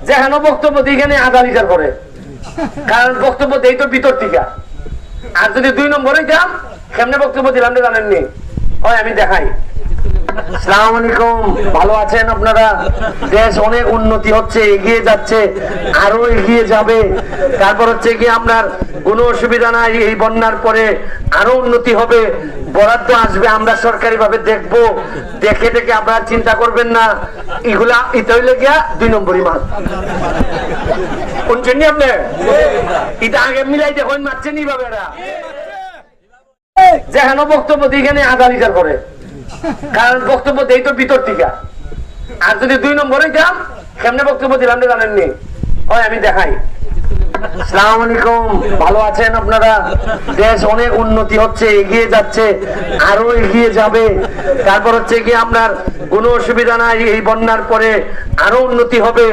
যেখানে বক্তব্য দিইখানে আধা লিটার করে, কারণ বক্তব্য দেই তো ভিতর থেকে। আর যদি 2 নম্বরে যাম, কেমনে বক্তব্য দিলাম জানেননি? হয় আমি দেখাই। আসসালামু আলাইকুম, ভালো আছেন আপনারা? দেশ অনেক উন্নতি হচ্ছে, এগিয়ে যাচ্ছে, আরো এগিয়ে যাবে। তারপর হচ্ছে কি আপনার কোনো অসুবিধা নাই, এই বন্যার পরে আরো উন্নতি হবে, বরাদ্দ আসবে, আমরা সরকারি ভাবে দেখবো, দেখে দেখে আপনারা চিন্তা করবেন না। এগুলা এটা হইলে গিয়া 2 নম্বরই মাল। শুনছেন আপনি? এটা আগে মিলাই দেখুন, মারছেন এইভাবে এরা। যেখানে বক্তব্য দিইখানে আধা লিটার করে, কারণ বক্তব্য দেই তো ভিতর থেকে। আর যদি 2 নম্বরে যাম, কেমনে বক্তব্য দিলাম জানেননি? হয় আমি দেখাই। আসসালামু আলাইকুম, ভালো আছেন আপনারা? দেশ অনেক উন্নতি হচ্ছে, এগিয়ে যাচ্ছে, আরো এগিয়ে যাবে। তারপর হচ্ছে কি আপনার কোনো অসুবিধা নাই, এই বন্যার পরে আরো উন্নতি হবে,